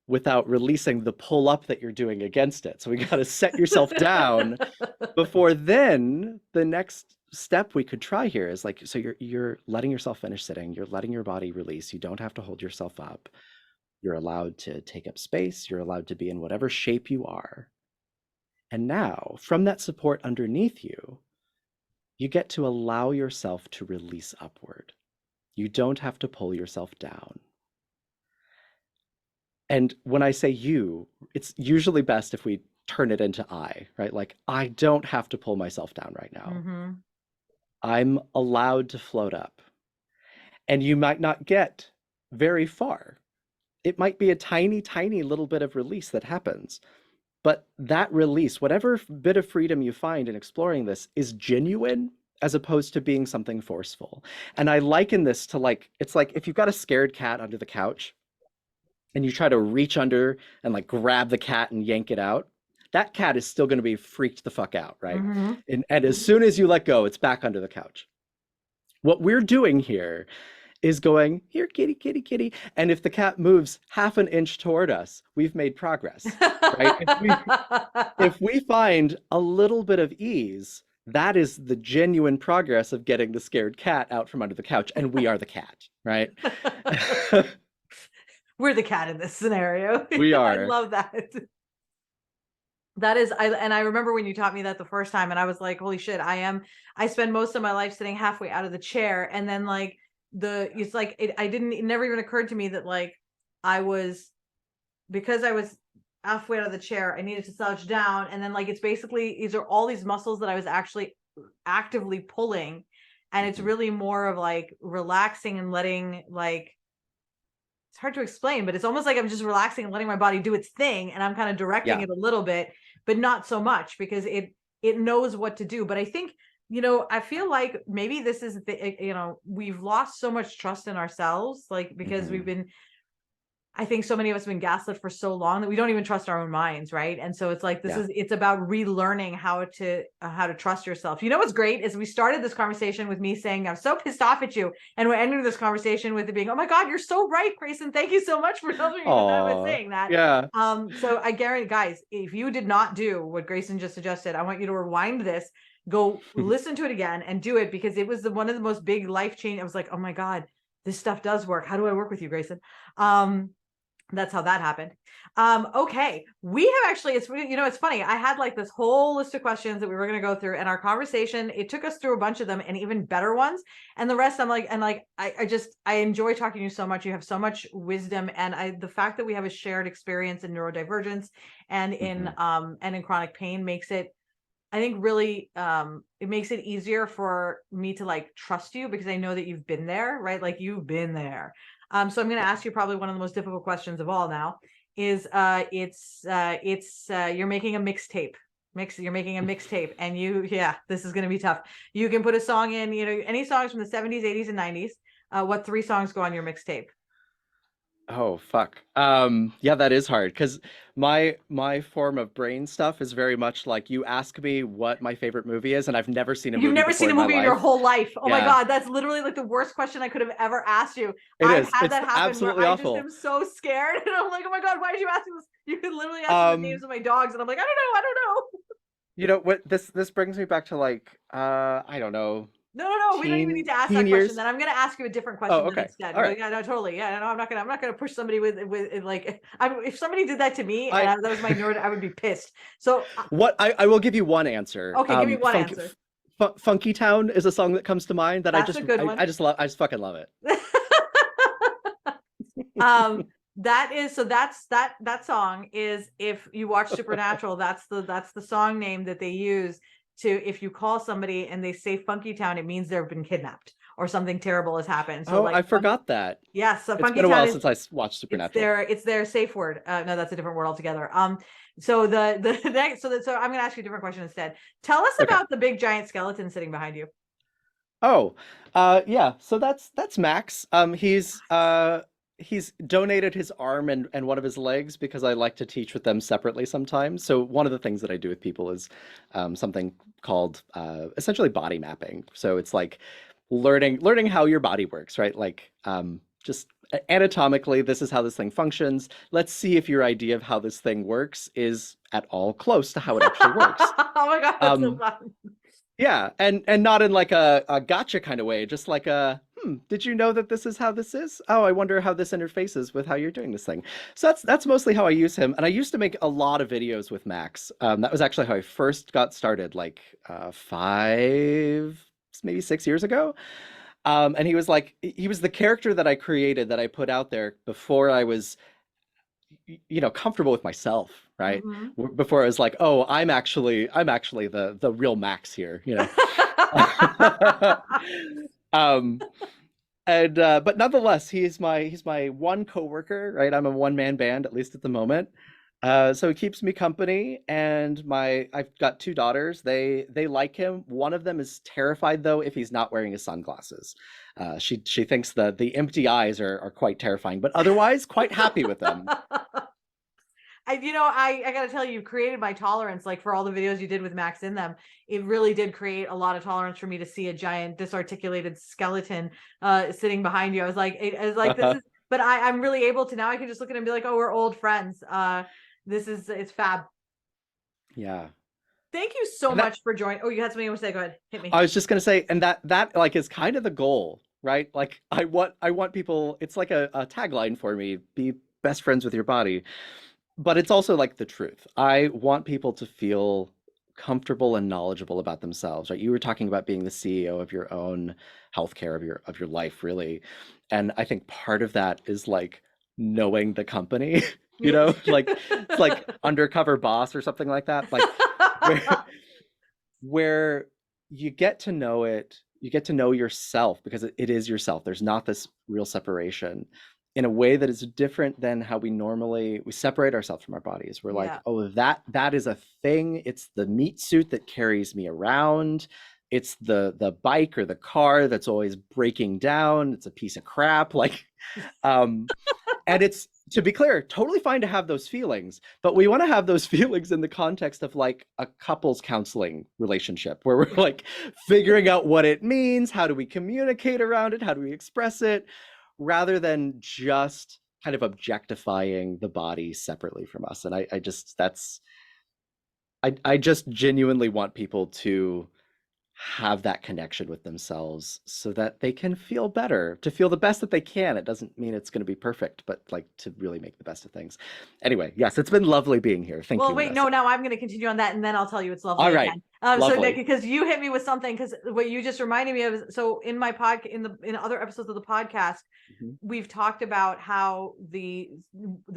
without releasing the pull up that you're doing against it. So we got to set yourself down before then the next step we could try here is like, so you're letting yourself finish sitting, you're letting your body release, you don't have to hold yourself up. You're allowed to take up space, you're allowed to be in whatever shape you are. And now, from that support underneath you, you get to allow yourself to release upward. You don't have to pull yourself down. And when I say you, it's usually best if we turn it into I, right? Like, I don't have to pull myself down right now. Mm-hmm. I'm allowed to float up. And you might not get very far. It might be a tiny, tiny little bit of release that happens. But that release, whatever bit of freedom you find in exploring this, is genuine as opposed to being something forceful. And I liken this to like, it's like if you've got a scared cat under the couch and you try to reach under and like grab the cat and yank it out, that cat is still going to be freaked the fuck out, right? Mm-hmm. And as soon as you let go, it's back under the couch. What we're doing here is going, here, kitty, kitty, kitty. And if the cat moves half an inch toward us, we've made progress, right? If we find a little bit of ease, that is the genuine progress of getting the scared cat out from under the couch. And we are the cat, right? We're the cat in this scenario. We are. I love that. That is, I remember when you taught me that the first time, and I was like, holy shit, I spend most of my life sitting halfway out of the chair. And then like it never even occurred to me that like because I was halfway out of the chair, I needed to slouch down. And then like, it's basically, these are all these muscles that I was actually actively pulling. And it's really more of like relaxing and letting like, it's hard to explain, but it's almost like I'm just relaxing and letting my body do its thing. And I'm kind of directing it a little bit, but not so much because it knows what to do. But I think, I feel like maybe this is we've lost so much trust in ourselves, like, because I think so many of us have been gaslit for so long that we don't even trust our own minds, right? And so it's like it's about relearning how to trust yourself. What's great is we started this conversation with me saying I'm so pissed off at you, and we're ending this conversation with it being, oh my God, you're so right, Graeson. Thank you so much for helping me with that by saying that. Yeah. So I guarantee, guys, if you did not do what Graeson just suggested, I want you to rewind this, go listen to it again, and do it, because it was one of the most big life change. I was like, oh my God, this stuff does work. How do I work with you, Graeson? That's how that happened. Okay. We have actually, it's funny. I had like this whole list of questions that we were going to go through, and our conversation, it took us through a bunch of them and even better ones. And the rest, I'm like, I enjoy talking to you so much. You have so much wisdom. And the fact that we have a shared experience in neurodivergence and in chronic pain makes it, I think, really, it makes it easier for me to like trust you, because I know that you've been there, right? Like, you've been there. So I'm going to ask you probably one of the most difficult questions of all now is, you're making a mixtape. You're making a mixtape, and this is going to be tough. You can put a song in, any songs from the 70s, 80s, and 90s. What 3 songs go on your mixtape? Oh, fuck. Yeah, that is hard, because my form of brain stuff is very much like, you ask me what my favorite movie is, and I've never seen a movie. You've never seen a movie in your whole life. Oh my God, that's literally like the worst question I could have ever asked you. I've had that happen absolutely where awful. I just am so scared, and I'm like, oh my God, why did you ask me this? You could literally ask me the names of my dogs, and I'm like, I don't know. What this brings me back to, like, I don't know. No, we don't even need to ask that question. Then I'm going to ask you a different question instead. All right. Yeah, no, totally. Yeah, no, I'm not going to push somebody with like, if somebody did that to me and that was my nerd, I would be pissed. So what I will give you one answer. Okay, give me one answer. Funky Town is a song that comes to mind that That's a good one. I just fucking love it. That song is, if you watch Supernatural, that's the song name that they use to, if you call somebody and they say Funky Town, it means they've been kidnapped or something terrible has happened. So I forgot that. Yes, so it's been a while since I watched Supernatural. It's their safe word. No, that's a different word altogether. So the next, so I'm going to ask you a different question instead. Tell us about the big giant skeleton sitting behind you. Oh, yeah. So that's Max. He's donated his arm and one of his legs because I like to teach with them separately sometimes. So one of the things that I do with people is something called essentially body mapping. So it's like learning how your body works, right? Like just anatomically, this is how this thing functions. Let's see if your idea of how this thing works is at all close to how it actually works. Oh my God, that's so fun. Yeah, and not in like a gotcha kind of way, just like did you know that this is how this is? Oh, I wonder how this interfaces with how you're doing this thing. So that's mostly how I use him. And I used to make a lot of videos with Max. That was actually how I first got started, like 5, maybe 6 years ago. And he was the character that I created, that I put out there before I was, comfortable with myself, right? Before I was like, oh, I'm actually the real Max here, And but nonetheless, he's my one coworker, right? I'm a one-man band, at least at the moment. So he keeps me company, and I've got two daughters. They like him. One of them is terrified though if he's not wearing his sunglasses. She thinks the empty eyes are quite terrifying, but otherwise quite happy with them. I gotta tell you, created my tolerance, like for all the videos you did with Max in them. It really did create a lot of tolerance for me to see a giant disarticulated skeleton sitting behind you. I was like, this is, but I'm really able to now. I can just look at him and be like, oh, we're old friends. It's fab. Yeah. Thank you so And that much for joining. Oh, you had something you want to say? Go ahead, hit me. I was just gonna say, and that like is kind of the goal, right? Like I want people, it's like a tagline for me, be best friends with your body. But it's also like the truth. I want people to feel comfortable and knowledgeable about themselves, right? You were talking about being the CEO of your own healthcare of your life, really. And I think part of that is like knowing the company, like it's like undercover boss or something like that. Like where where you get to know it, you get to know yourself because it is yourself. There's not this real separation in a way that is different than how we separate ourselves from our bodies. We're like, Yeah. oh, that is a thing. It's the meat suit that carries me around. It's the bike or the car that's always breaking down. It's a piece of crap. Like, um, and it's, to be clear, totally fine to have those feelings, but we want to have those feelings in the context of like a couples counseling relationship where we're like figuring out what it means, how do we communicate around it, how do we express it, rather than just kind of objectifying the body separately from us. And I just genuinely want people to have that connection with themselves so that they can feel better, to feel the best that they can. It doesn't mean it's going to be perfect, but like to really make the best of things. Anyway, yes, it's been lovely being here. Thank Well, you, wait, Vanessa. no, now I'm going to continue on that, and then I'll tell you it's All lovely right. again. So Nick, Lovely. because you hit me with something, because what you just reminded me of. So in my in other episodes of the podcast, Mhm. we've talked about how the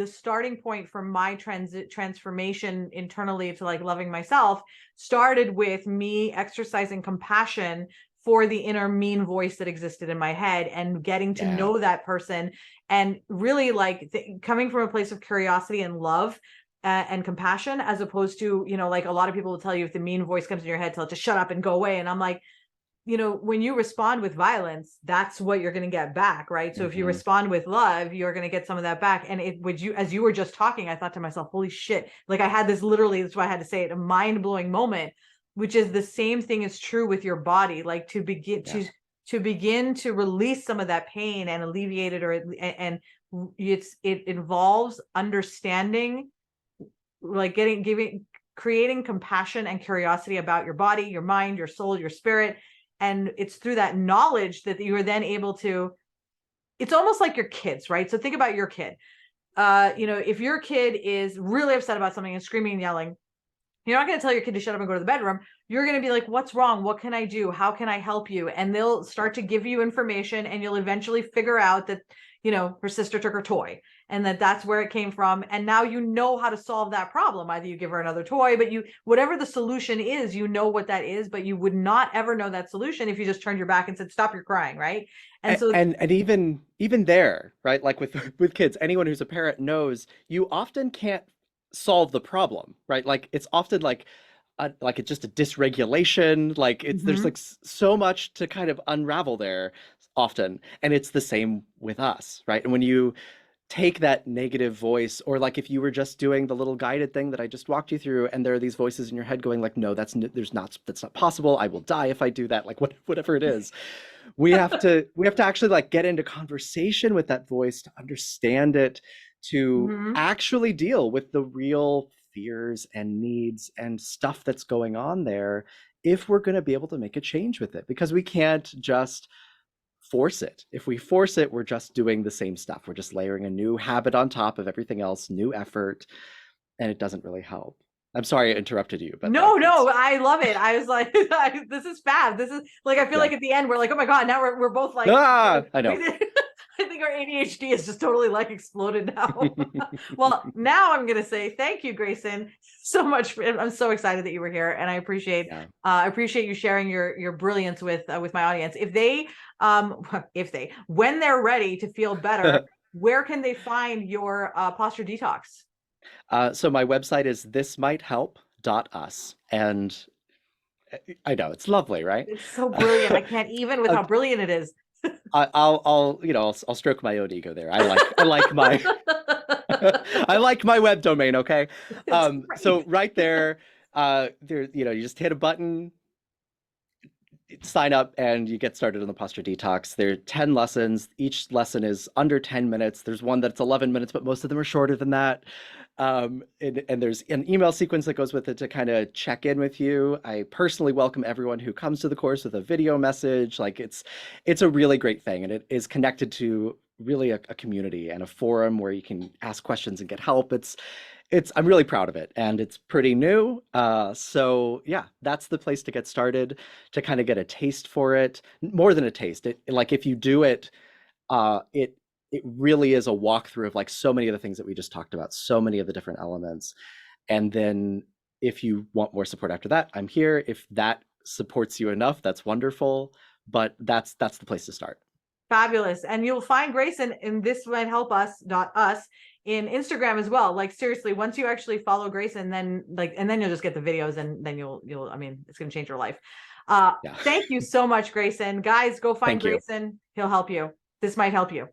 starting point for my transformation internally to like loving myself started with me exercising compassion for the inner mean voice that existed in my head and getting to Yeah. know that person, and really like coming from a place of curiosity and love and compassion, as opposed to, like a lot of people will tell you, if the mean voice comes in your head, tell it to shut up and go away. And I'm like, when you respond with violence, that's what you're going to get back, right? So if you Mhm. respond with love, you're going to get some of that back. And as you were just talking, I thought to myself, holy shit. Like I had this, literally, that's why I had to say it, a mind-blowing moment, which is the same thing is true with your body. Like to begin Yeah. to begin to release some of that pain and alleviate it, and it involves understanding, like creating compassion and curiosity about your body, your mind, your soul, your spirit. And it's through that knowledge that you are then able to, it's almost like your kids, right? So think about your kid. If your kid is really upset about something and screaming and yelling, you're not going to tell your kid to shut up and go to the bedroom. You're going to be like, what's wrong? What can I do? How can I help you? And they'll start to give you information, and you'll eventually figure out that, her sister took her toy, and that's where it came from. And now you know how to solve that problem. Either you give her another toy, but whatever the solution is, you know what that is, but you would not ever know that solution if you just turned your back and said, stop your crying. Right. And so, And even there, right? Like with with kids, anyone who's a parent knows you often can't solve the problem, right? Like it's often like it's just a dysregulation. Like there's mhm. like so much to kind of unravel there often, and it's the same with us, right? And when you take that negative voice, or like if you were just doing the little guided thing that I just walked you through, and there are these voices in your head going like, no, that's not possible, I will die if I do that, like whatever it is, we have to actually like get into conversation with that voice to understand it, to Mhm. actually deal with the real fears and needs and stuff that's going on there, if we're going to be able to make a change with it, because we can't just force it. If we force it, we're just doing the same stuff. We're just layering a new habit on top of everything else, new effort, and it doesn't really help. I'm sorry I interrupted you, but No, that's, no, I love it. I was like, this is fab. This is like, I feel yeah. like at the end we're like, oh my god, now we're both like, Ah, I know. I think our ADHD is just totally like exploded now. Well, now I'm going to say thank you, Graeson, so much. I'm so excited that you were here, and I appreciate Yeah. you sharing your brilliance with my audience. If they when they're ready to feel better, where can they find your posture detox? So my website is thismighthelp.us, and I know it's lovely, right? It's so brilliant. I can't even with how brilliant it is. I'll stroke my own ego there. I like my I like my web domain. Okay, so right there, you just hit a button, sign up, and you get started on the posture detox. There are 10 lessons. Each lesson is under 10 minutes. There's one that's 11 minutes, but most of them are shorter than that. And there's an email sequence that goes with it to kind of check in with you. I personally welcome everyone who comes to the course with a video message. Like it's a really great thing, and it is connected to really a community and a forum where you can ask questions and get help. I'm really proud of it, and it's pretty new. So yeah, that's the place to get started, to kind of get a taste for it. More than a taste, like if you do it, it really is a walkthrough of like so many of the things that we just talked about, so many of the different elements. And then if you want more support after that, I'm here. If that supports you enough, that's wonderful. But that's the place to start. Fabulous. And you'll find Graeson in thismighthelp.us in Instagram as well. Like seriously, once you actually follow Graeson, then you'll just get the videos, and then you'll I mean, it's going to change your life. Yeah. Thank you so much, Graeson. Guys, go find Thank you. Graeson. He'll help you. This might help you.